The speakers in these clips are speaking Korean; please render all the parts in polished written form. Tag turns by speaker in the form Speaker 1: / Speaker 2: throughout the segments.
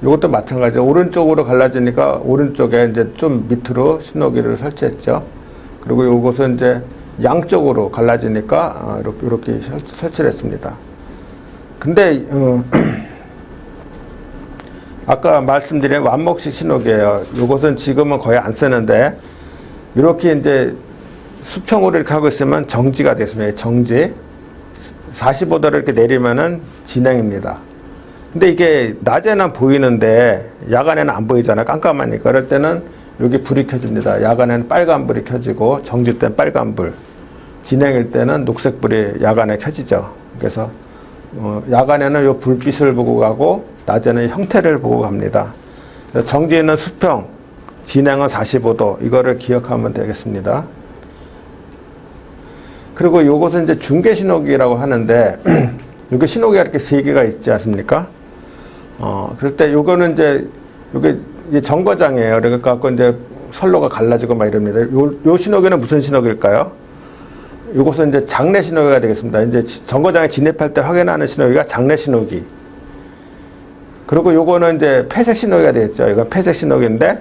Speaker 1: 이것도 마찬가지예요. 오른쪽으로 갈라지니까 오른쪽에 이제 좀 밑으로 신호기를 설치했죠. 그리고 이것은 이제 양쪽으로 갈라지니까 이렇게 설치를 했습니다. 근데 아까 말씀드린 완목식 신호기예요. 이것은 지금은 거의 안 쓰는데 이렇게 이제 수평으로 이렇게 하고 있으면 정지가 됐습니다. 정지. 45도를 이렇게 내리면은 진행입니다. 근데 이게 낮에는 보이는데 야간에는 안 보이잖아요. 깜깜하니까. 그럴 때는 여기 불이 켜집니다. 야간에는 빨간 불이 켜지고 정지 때는 빨간 불, 진행일 때는 녹색 불이 야간에 켜지죠. 그래서 야간에는 이 불빛을 보고 가고 낮에는 형태를 보고 갑니다. 정지는 수평, 진행은 45도. 이거를 기억하면 되겠습니다. 그리고 이것은 이제 중계 신호기라고 하는데 여기 신호기가 이렇게 세 개가 있지 않습니까? 그럴 때 요거는 이제 이게 정거장이에요. 그러니까 이제 선로가 갈라지고 막 이럽니다. 요 신호기는 무슨 신호기일까요? 요것은 이제 장내 신호기가 되겠습니다. 이제 정거장에 진입할 때 확인하는 신호기가 장내 신호기. 그리고 요거는 이제 폐색 신호기가 되겠죠. 이건 폐색 신호기인데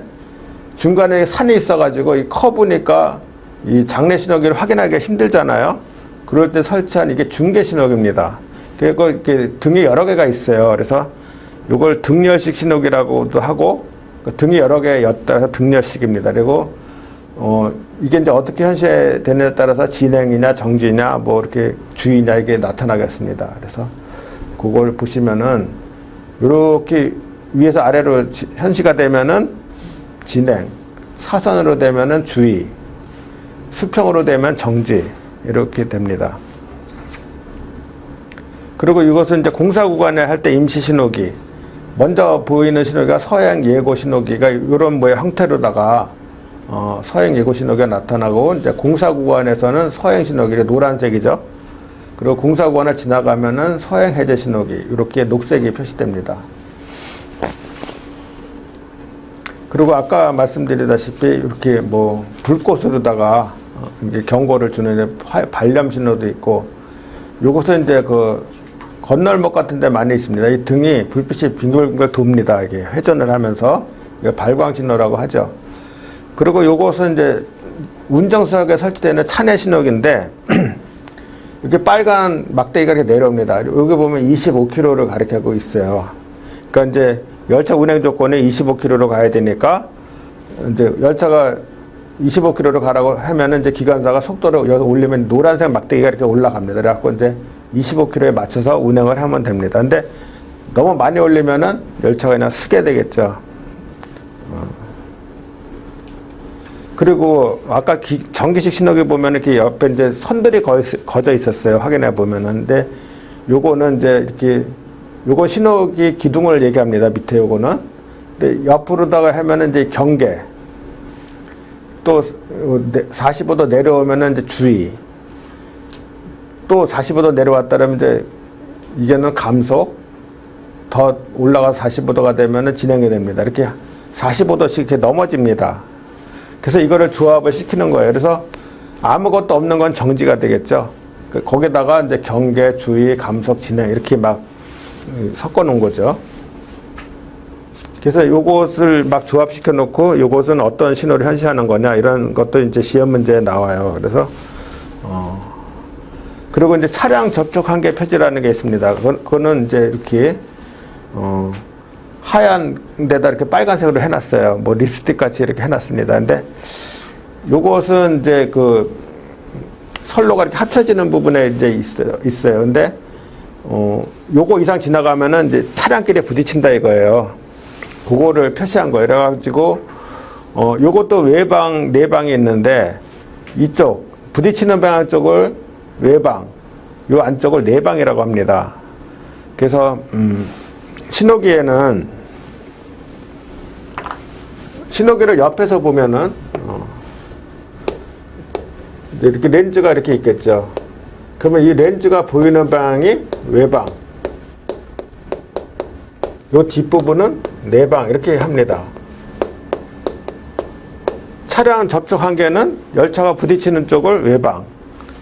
Speaker 1: 중간에 산이 있어가지고 이 커브니까 이 장내 신호기를 확인하기가 힘들잖아요. 그럴 때 설치한 이게 중계 신호기입니다. 그리고 이렇게 등이 여러 개가 있어요. 그래서 이걸 등열식 신호기라고도 하고 등이 여러 개 였다서 등열식입니다. 그리고 이게 이제 어떻게 현시되느냐에 따라서 진행이냐 정지냐 뭐 이렇게 주의냐 이게 나타나겠습니다. 그래서 그걸 보시면은 이렇게 위에서 아래로 현시가 되면은 진행, 사선으로 되면은 주의, 수평으로 되면 정지 이렇게 됩니다. 그리고 이것은 이제 공사 구간에 할 때 임시 신호기, 먼저 보이는 신호기가 서행 예고 신호기가 이런 뭐의 형태로다가 서행 예고 신호기가 나타나고 이제 공사 구간에서는 서행 신호기가 노란색이죠. 그리고 공사 구간을 지나가면은 서행 해제 신호기 이렇게 녹색이 표시됩니다. 그리고 아까 말씀드리다시피 이렇게 뭐 불꽃으로다가 이제 경고를 주는 발령 신호도 있고, 요것은 이제 그 건널목 같은 데 많이 있습니다. 이 등이 불빛이 빙글빙글 돕니다. 이게 회전을 하면서 발광 신호라고 하죠. 그리고 요것은 이제 운정수역에 설치되는 차내 신호기인데 이렇게 빨간 막대기가 이렇게 내려옵니다. 여기 보면 25km를 가리키고 있어요. 그러니까 이제 열차 운행 조건이 25km로 가야 되니까 이제 열차가 25km로 가라고 하면은 이제 기관사가 속도를 올리면 노란색 막대기가 이렇게 올라갑니다. 그래갖고 이제 25km에 맞춰서 운행을 하면 됩니다. 근데 너무 많이 올리면은 열차가 그냥 쓰게 되겠죠. 그리고 아까 전기식 신호기 보면 이렇게 옆에 이제 선들이 거져 있었어요. 확인해 보면은. 근데 요거는 이제 이렇게 요거 신호기 기둥을 얘기합니다. 밑에 요거는. 근데 옆으로다가 하면은 이제 경계. 또 45도 내려오면은 이제 주의. 또 45도 내려왔다면 이제 이게는 감속. 더 올라가서 45도가 되면은 진행이 됩니다. 이렇게 45도씩 이렇게 넘어집니다. 그래서 이거를 조합을 시키는 거예요. 그래서 아무것도 없는 건 정지가 되겠죠. 거기다가 이제 경계, 주의, 감속, 진행 이렇게 막 섞어 놓은 거죠. 그래서 요것을 막 조합시켜 놓고 요것은 어떤 신호를 현시하는 거냐 이런 것도 이제 시험 문제에 나와요. 그래서 그리고 이제 차량 접촉 한계 표지라는 게 있습니다. 그거는 이제 이렇게 하얀 데다 이렇게 빨간색으로 해놨어요. 뭐 립스틱 같이 이렇게 해놨습니다. 근데 요것은 이제 그 선로가 이렇게 합쳐지는 부분에 이제 있어요. 근데 요거 이상 지나가면은 이제 차량끼리 부딪힌다 이거예요. 그거를 표시한 거예요. 그래가지고 요것도 외방, 내방이 있는데 이쪽 부딪히는 방향 쪽을 외방, 요 안쪽을 내방이라고 합니다. 그래서 신호기에는 신호기를 옆에서 보면은 이렇게 렌즈가 이렇게 있겠죠. 그러면 이 렌즈가 보이는 방향이 외방, 요 뒷부분은 내방 이렇게 합니다. 차량 접촉 한계는 열차가 부딪히는 쪽을 외방,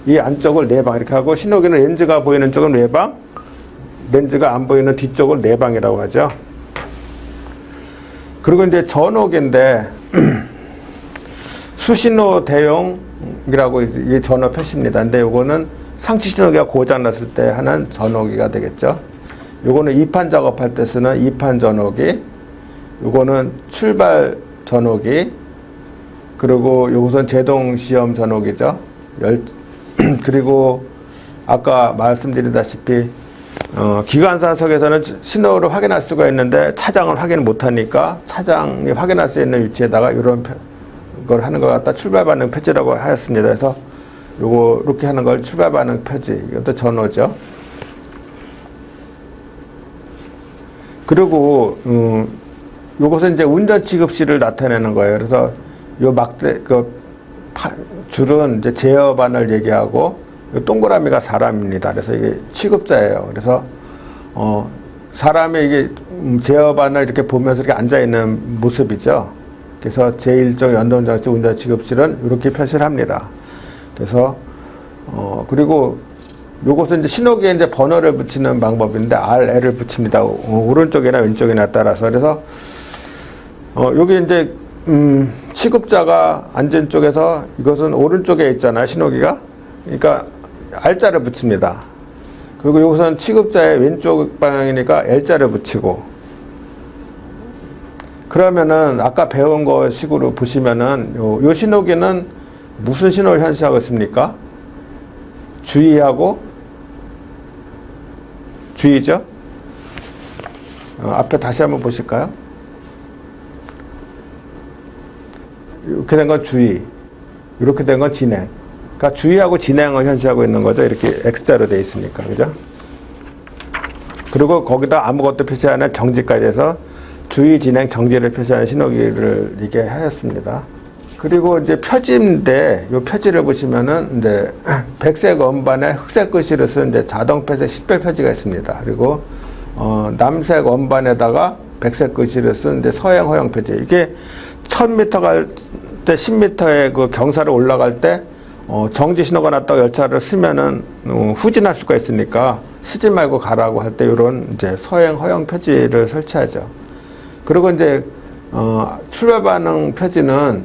Speaker 1: 이 안쪽을 내방 이렇게 하고, 신호기는 렌즈가 보이는 쪽은 외방, 렌즈가 안 보이는 뒤쪽을 내방이라고 하죠. 그리고 이제 전옥인데 수신호 대용이라고 이 전호 표시입니다. 근데 요거는 상치 신호기가 고장 났을 때 하는 전호기가 되겠죠. 요거는 2판 작업할 때 쓰는 2판 전호기, 요거는 출발 전호기, 그리고 요것은 제동 시험 전호기죠. 그리고 아까 말씀드리다시피 기관사석에서는 신호를 확인할 수가 있는데 차장을 확인 못하니까 차장이 확인할 수 있는 위치에다가 이런 걸 하는 것 같다 출발 반응 표지라고 하였습니다. 그래서 요거 이렇게 하는 걸 출발 반응 표지, 이것도 전호죠. 그리고 요것은 이제 운전 취급시를 나타내는 거예요. 그래서 요 막대 줄은 이제 제어반을 얘기하고 요 동그라미가 사람입니다. 그래서 이게 취급자예요. 그래서 사람이 이게 제어반을 이렇게 보면서 이렇게 앉아 있는 모습이죠. 그래서 제1종 연동장치 운전 취급실은 이렇게 표시를 합니다. 그래서 그리고 요것은 이제 신호기에 이제 번호를 붙이는 방법인데 RL을 붙입니다. 오른쪽이나 왼쪽이나 따라서. 그래서 여기 이제 취급자가 앉은 쪽에서 이것은 오른쪽에 있잖아요, 신호기가. 그러니까 R자를 붙입니다. 그리고 여기서는 취급자의 왼쪽 방향이니까 L자를 붙이고. 그러면은 아까 배운 거 식으로 보시면은 요 신호기는 무슨 신호를 현시하고 있습니까? 주의하고 주의죠. 앞에 다시 한번 보실까요? 이렇게 된 건 주의, 이렇게 된 건 진행. 그러니까 주의하고 진행을 현시하고 있는 거죠. 이렇게 X자로 되어 있으니까, 그죠? 그리고 거기다 아무것도 표시 안 한 정지까지 해서 주의, 진행, 정지를 표시하는 신호기를 이게 하였습니다. 그리고 이제 표지인데, 이 표지를 보시면은 이제 백색 원반에 흑색 글씨를 쓴 이제 자동 폐쇄 식별 표지가 있습니다. 그리고 남색 원반에다가 백색 글씨를 쓴 이제 서행 허용 표지. 이게 1000m 갈 때 10m의 그 경사를 올라갈 때 정지 신호가 났다고 열차를 쓰면은 후진할 수가 있으니까 쓰지 말고 가라고 할 때 이런 이제 서행 허용 표지를 설치하죠. 그리고 이제 출발 반응 표지는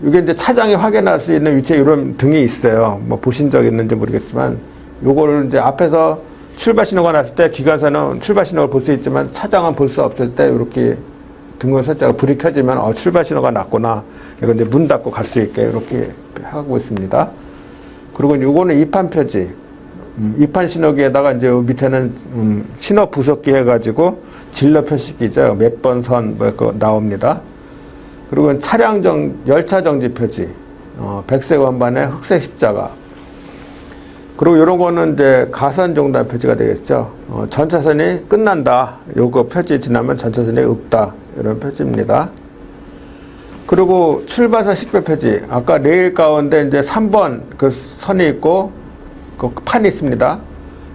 Speaker 1: 이게 이제 차장이 확인할 수 있는 위치에 이런 등이 있어요. 뭐 보신 적 있는지 모르겠지만 요거를 이제 앞에서 출발 신호가 났을 때 기관사는 출발 신호를 볼 수 있지만 차장은 볼 수 없을 때 이렇게 등을 설치하고 불이 켜지면 출발 신호가 났구나. 이거 이제 문 닫고 갈 수 있게 이렇게 하고 있습니다. 그리고 요거는 2판 표지. 2판 신호기에다가 이제 밑에는 신호 부속기 해가지고 진로 표시기죠. 몇 번 선 뭐 나옵니다. 그리고 열차 정지 표지. 백색 원반에 흑색 십자가. 그리고 이런 거는 이제 가선 종단 표지가 되겠죠. 전차선이 끝난다. 요거 표지 지나면 전차선이 없다. 이런 표지입니다. 그리고 출발선 식별 표지. 아까 레일 가운데 이제 3번 그 선이 있고 그 판이 있습니다.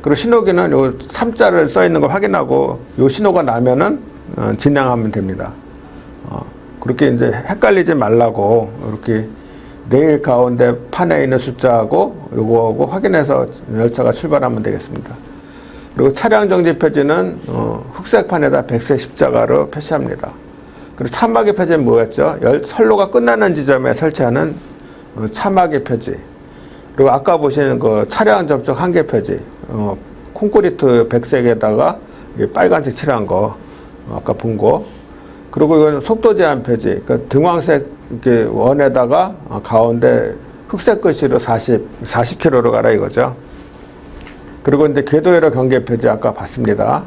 Speaker 1: 그리고 신호기는 요 3자를 써 있는 걸 확인하고 요 신호가 나면은 진행하면 됩니다. 그렇게 이제 헷갈리지 말라고 이렇게 레일 가운데 판에 있는 숫자하고 요거하고 확인해서 열차가 출발하면 되겠습니다. 그리고 차량 정지 표지는 흑색 판에다 백색 십자가로 표시합니다. 그리고 차막의 표지는 뭐였죠? 선로가 끝나는 지점에 설치하는 차막의 표지. 그리고 아까 보시는 그 차량 접촉 한계 표지, 콘크리트 백색에다가 빨간색 칠한 거, 아까 본 거. 그리고 이건 속도 제한 표지, 그 등황색 이렇게 원에다가 가운데 흑색 글씨로 40km로 가라 이거죠. 그리고 이제 궤도회로 경계 표지 아까 봤습니다.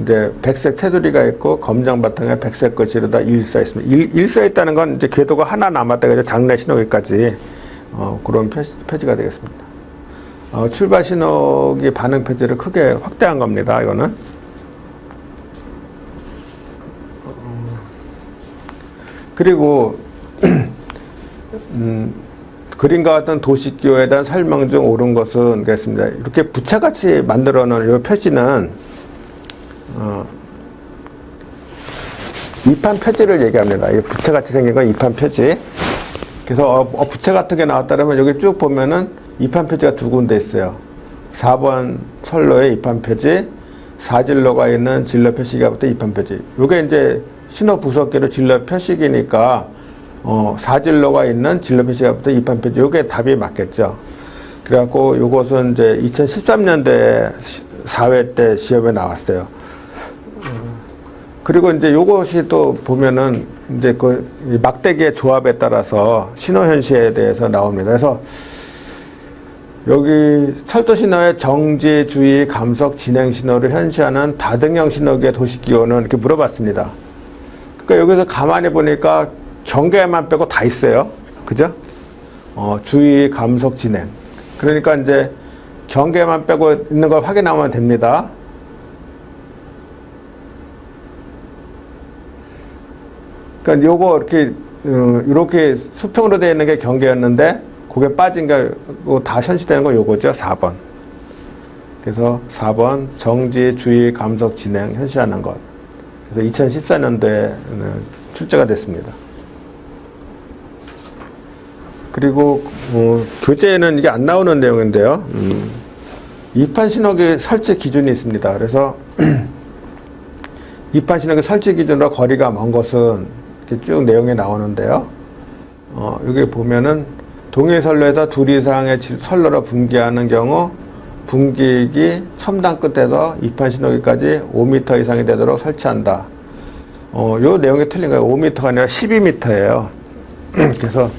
Speaker 1: 이제 백색 테두리가 있고 검정 바탕에 백색 글씨로다 1 써 있습니다. 1 써 있다는 건 이제 궤도가 하나 남았다 그죠? 장내 신호기까지 그런 표지가 되겠습니다. 출발 신호기 반응 표지를 크게 확대한 겁니다. 이거는. 그리고 그림과 같은 도시기호에 대한 설명 중 옳은 것은 그렇습니다. 이렇게 부채같이 만들어 놓은 이 표지는 2판 표지를 얘기합니다. 이 부채같이 생긴 건 2판 표지. 그래서 부채 같은 게 나왔다면 여기 쭉 보면은 2판 표지가 두 군데 있어요. 4번 선로에 2판 표지, 사진로가 있는 진로 표시기가부터 2판 표지. 이게 이제 신호 부속기로 진로 표시기니까 사진로가 있는 진로 표시기가부터 2판 표지. 이게 답이 맞겠죠. 그래갖고 이것은 이제 2013년대 4회 때 시험에 나왔어요. 그리고 이제 요것이 또 보면은 이제 그 막대기의 조합에 따라서 신호 현시에 대해서 나옵니다. 그래서 여기 철도 신호의 정지, 주의, 감속, 진행 신호를 현시하는 다등형 신호기의 도식기호는 이렇게 물어봤습니다. 그러니까 여기서 가만히 보니까 경계만 빼고 다 있어요. 그죠? 주의, 감속, 진행. 그러니까 이제 경계만 빼고 있는 걸 확인하면 됩니다. 그러니까 요거 이렇게 수평으로 되어 있는 게 경계였는데 그게 빠진 게 다 현시되는 거 요거죠. 4번. 그래서 4번 정지, 주의, 감속, 진행 현시하는 것. 그래서 2014년도에 출제가 됐습니다. 그리고 교재에는 이게 안 나오는 내용인데요. 2판 신호기 설치 기준이 있습니다. 그래서 2판 신호기 설치 기준으로 거리가 먼 것은 이렇게 쭉 내용이 나오는데요. 여기 보면은 동일 선로에서 둘 이상의 선로로 분기하는 경우 분기기 첨단 끝에서 2판 신호기까지 5m 이상이 되도록 설치한다. 요 내용이 틀린 거예요. 5m가 아니라 12m예요. 그래서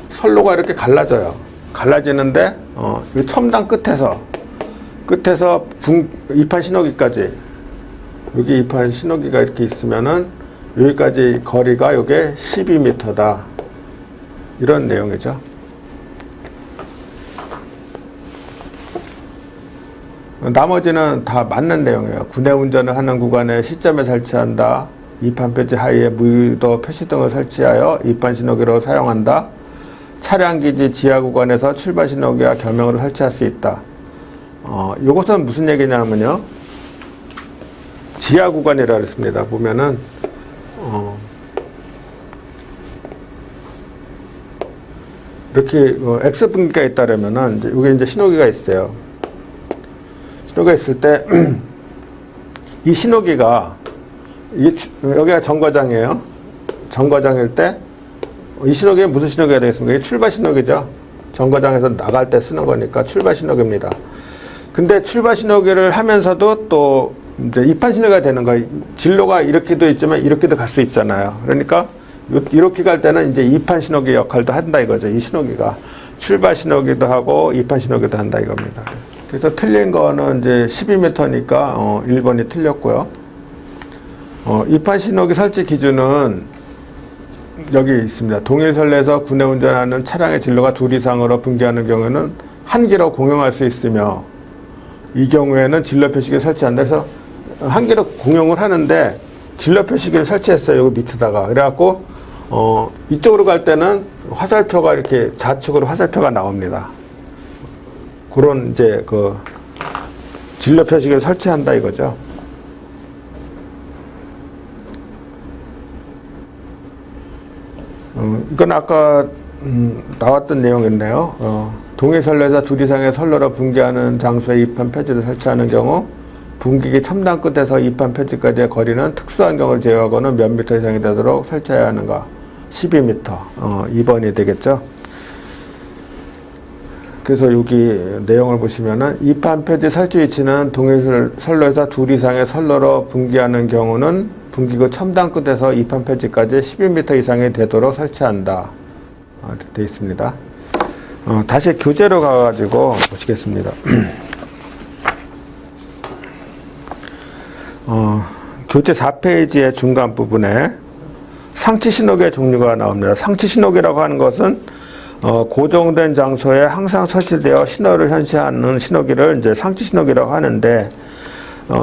Speaker 1: 선로가 이렇게 갈라져요. 갈라지는데 이 첨단 끝에서 2판 신호기까지 여기 2판 신호기가 이렇게 있으면은 여기까지 거리가 요게 12m다. 이런 내용이죠. 나머지는 다 맞는 내용이에요. 구내 운전을 하는 구간에 시점에 설치한다. 2판 표지 하위에 무유도 표시등을 설치하여 2판 신호기로 사용한다. 차량기지 지하 구간에서 출발 신호기와 겸용으로 설치할 수 있다. 이것은 무슨 얘기냐면요. 지하 구간이라 그랬습니다. 보면은, 이렇게, X분기가 있다면은, 여기 이제 신호기가 있어요. 신호기가 있을 때, 이 신호기가, 여기가 정거장이에요. 정거장일 때, 이 신호기는 무슨 신호기가 되겠습니까? 이게 출발 신호기죠. 정거장에서 나갈 때 쓰는 거니까 출발 신호기입니다. 근데 출발 신호기를 하면서도 또 이제 2판 신호기가 되는 거예요. 진로가 이렇게도 있지만 이렇게도 갈 수 있잖아요. 그러니까 이렇게 갈 때는 이제 2판 신호기 역할도 한다 이거죠. 이 신호기가 출발 신호기도 하고 2판 신호기도 한다 이겁니다. 그래서 틀린 거는 이제 12m니까 1번이 틀렸고요. 2판 신호기 설치 기준은 여기 있습니다. 동일 선로에서 구내 운전하는 차량의 진로가 둘 이상으로 분기하는 경우에는 한 기로 공용할 수 있으며 이 경우에는 진로 표시기를 설치한다. 그래서 한 기로 공용을 하는데 진로 표시기를 설치했어요. 여기 밑에다가. 그래갖고 이쪽으로 갈 때는 화살표가 이렇게 좌측으로 화살표가 나옵니다. 그런 이제 그 진로 표시기를 설치한다 이거죠. 이건 아까 나왔던 내용인데요. 동일 선로에서 둘 이상의 선로로 분기하는 장소에 2판 표지를 설치하는 경우 분기기 첨단 끝에서 2판 표지까지의 거리는 특수한 경우를 제외하고는 몇 미터 이상이 되도록 설치해야 하는가? 12m. 2번이 되겠죠. 그래서 여기 내용을 보시면은 2판 표지 설치 위치는 동일 선로에서 둘 이상의 선로로 분기하는 경우는 분기구 첨단 끝에서 2판 표지까지 12m 이상이 되도록 설치한다. 되어 있습니다. 다시 교재로 가가지고 보시겠습니다. 교재 4페이지의 중간 부분에 상치 신호기의 종류가 나옵니다. 상치 신호기라고 하는 것은 고정된 장소에 항상 설치되어 신호를 현시하는 신호기를 이제 상치 신호기라고 하는데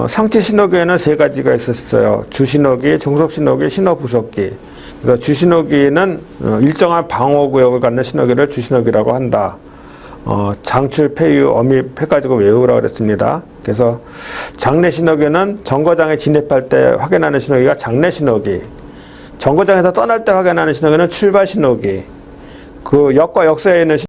Speaker 1: 상치 신호기에는 세 가지가 있었어요. 주신호기, 종속신호기, 신호부속기. 그래서 주신호기는 일정한 방호구역을 갖는 신호기를 주신호기라고 한다. 장출, 폐유, 엄입 해가지고 외우라고 그랬습니다. 그래서 장내 신호기는 정거장에 진입할 때 확인하는 신호기가 장내 신호기. 정거장에서 떠날 때 확인하는 신호기는 출발 신호기. 그 역과 역사에 있는